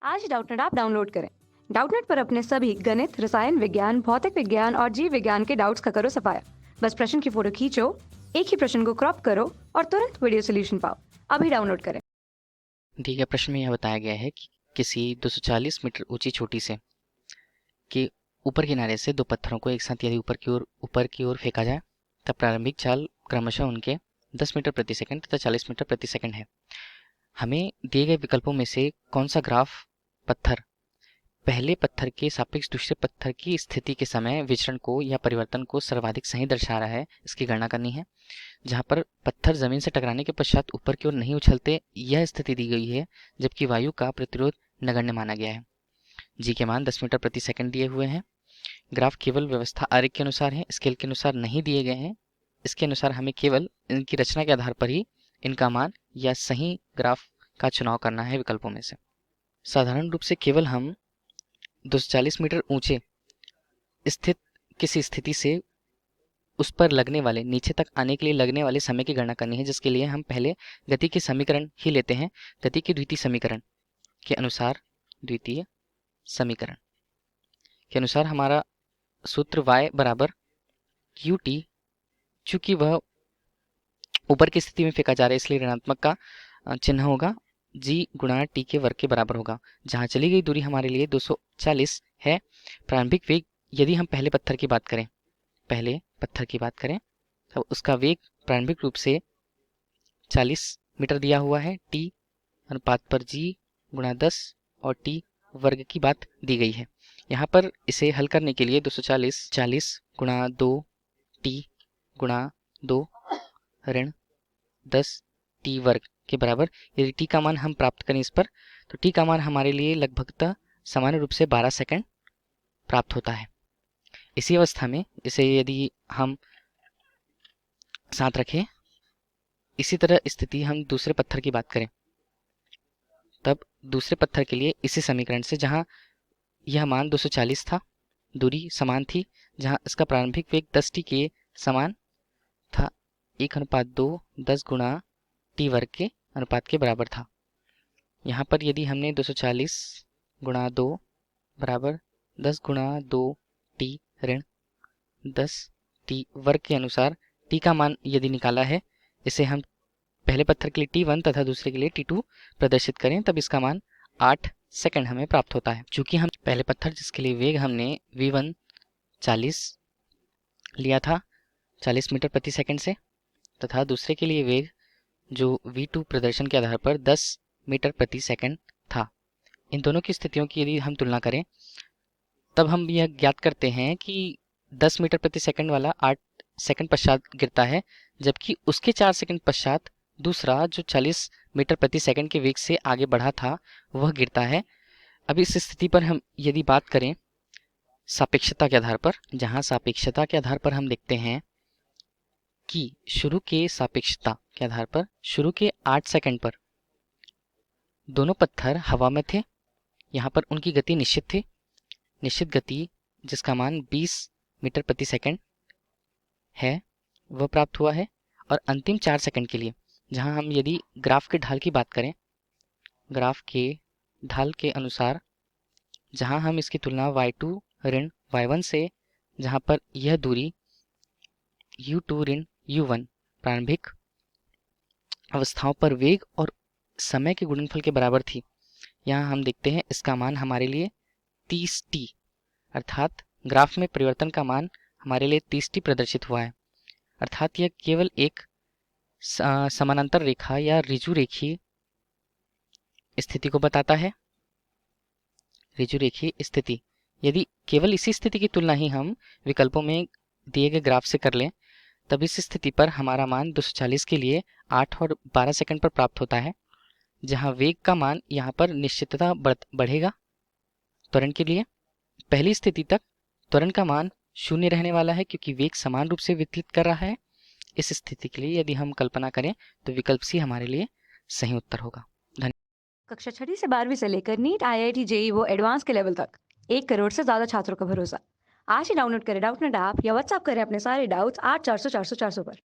आज ही Doubtnut app download करें। Doubtnut पर अपने सभी गणित, रसायन विज्ञान, भौतिक विज्ञान और जीव विज्ञान के डाउट्स का करो सफाया। बस प्रश्न की फोटो खींचो, एक ही प्रश्न को क्रॉप करो और तुरंत वीडियो सोल्यूशन पाओ। अभी डाउनलोड करें। दिए गए प्रश्न में यह बताया गया है कि किसी 240 मीटर ऊंची चोटी से के ऊपर किनारे से दो पत्थरों को एक साथ यदि ऊपर की ओर फेंका जाए तब प्रारंभिक चाल क्रमशः उनके 10 मीटर प्रति सेकंड तथा 40 मीटर प्रति सेकंड है। हमें दिए गए विकल्पों में से कौन सा ग्राफ पत्थर पहले पत्थर के सापेक्ष दूसरे पत्थर की स्थिति के समय विचरण को या परिवर्तन को सर्वाधिक सही दर्शा रहा है, इसकी गणना करनी है। जहाँ पर पत्थर जमीन से टकराने के पश्चात ऊपर की ओर नहीं उछलते, यह स्थिति दी गई है, जबकि वायु का प्रतिरोध नगण्य माना गया है। जी के मान 10 मीटर प्रति सेकंड दिए हुए हैं। ग्राफ केवल व्यवस्था आरेख के अनुसार है, स्केल के अनुसार नहीं दिए गए हैं। इसके अनुसार हमें केवल इनकी रचना के आधार पर ही इनका मान या सही ग्राफ का चुनाव करना है विकल्पों में से। साधारण रूप से केवल हम 240 मीटर ऊंचे स्थित किसी स्थिति से उस पर लगने वाले नीचे तक आने के लिए लगने वाले समय की गणना करनी है, जिसके लिए हम पहले गति के समीकरण ही लेते हैं। गति के द्वितीय समीकरण के अनुसार हमारा सूत्र y बराबर क्यू टी, चूंकि वह ऊपर की स्थिति में फेंका जा रहा है इसलिए ऋणात्मक का चिन्ह होगा, g गुणा टी के वर्ग के बराबर होगा। जहाँ चली गई दूरी हमारे लिए 240 है। प्रारंभिक वेग यदि हम पहले पत्थर की बात करें तब उसका वेग प्रारंभिक रूप से 40 मीटर दिया हुआ है। t अनुपात पर g गुणा 10 और t वर्ग की बात दी गई है। यहाँ पर इसे हल करने के लिए 240 गुणा 2 t गुणा 2 ऋण 10 t वर्ग के बराबर, यदि t का मान हम प्राप्त करें इस पर, तो t का मान हमारे लिए लगभगतः सामान्य रूप से 12 सेकंड प्राप्त होता है। इसी अवस्था में इसे यदि हम साथ रखें, इसी तरह स्थिति हम दूसरे पत्थर की बात करें, तब दूसरे पत्थर के लिए इसी समीकरण से, जहां यह मान 240 था, दूरी समान थी, जहां इसका प्रारंभिक वेग 10t के समान था, 1:2 10 गुणा t वर्ग के अनुपात के बराबर था। यहाँ पर यदि हमने 240 गुणा 2 बराबर 10 गुणा 2 t ऋण 10 t वर्ग के अनुसार t का मान यदि निकाला है, इसे हम पहले पत्थर के लिए t1 तथा दूसरे के लिए t2 प्रदर्शित करें, तब इसका मान 8 सेकंड हमें प्राप्त होता है। चूंकि हम पहले पत्थर जिसके लिए वेग हमने v1 40 लिया था 40 मीटर प्रति सेकंड से, तथा दूसरे के लिए वेग जो v2 प्रदर्शन के आधार पर 10 मीटर प्रति सेकंड था, इन दोनों की स्थितियों की यदि हम तुलना करें, तब हम यह ज्ञात करते हैं कि 10 मीटर प्रति सेकंड वाला 8 सेकंड पश्चात गिरता है, जबकि उसके 4 सेकंड पश्चात दूसरा जो 40 मीटर प्रति सेकंड के वेग से आगे बढ़ा था वह गिरता है। अब इस स्थिति पर हम यदि बात करें सापेक्षता के आधार पर, जहां सापेक्षता के आधार पर हम देखते हैं कि शुरू के सापेक्षता के आधार पर शुरू के 8 सेकंड पर दोनों पत्थर हवा में थे। यहाँ पर उनकी गति निश्चित थी, निश्चित गति जिसका मान 20 मीटर प्रति सेकंड है वह प्राप्त हुआ है। और अंतिम 4 सेकंड के लिए, जहां हम यदि ग्राफ के ढाल की बात करें, ग्राफ के ढाल के अनुसार जहां हम इसकी तुलना y2 ऋण y1 से, जहां पर यह दूरी u2 ऋण u1 प्रारंभिक अवस्थाओं पर वेग और समय के गुणनफल के बराबर थी, यहाँ हम देखते हैं इसका मान हमारे लिए 30t, अर्थात ग्राफ में परिवर्तन का मान हमारे लिए 30t प्रदर्शित हुआ है। अर्थात यह केवल एक समानांतर रेखा या ऋजु रेखीय स्थिति को बताता है। ऋजु रेखीय स्थिति, यदि केवल इसी स्थिति की तुलना ही हम विकल्पों में दिए गए ग्राफ से कर लें, तब इस स्थिति पर हमारा मान 240 के लिए 8 और 12 सेकंड पर प्राप्त होता है, जहां वेग का मान यहाँ पर निश्चितता बढ़ेगा। त्वरण के लिए पहली स्थिति तक त्वरण का मान 0 रहने वाला है, क्योंकि वेग समान रूप से वितरित कर रहा है। इस स्थिति के लिए यदि हम कल्पना करें तो विकल्प सी हमारे लिए सही उत्तर होगा। कक्षा 6 से 12वीं से लेकर नीट, IIT, JEE वो एडवांस के लेवल तक 1 करोड़ से ज्यादा छात्रों का भरोसा। आज ही डाउनलोड करें डाउटनेट ऐप या व्हाट्सएप करें अपने सारे डाउट्स 8400 400 400 पर।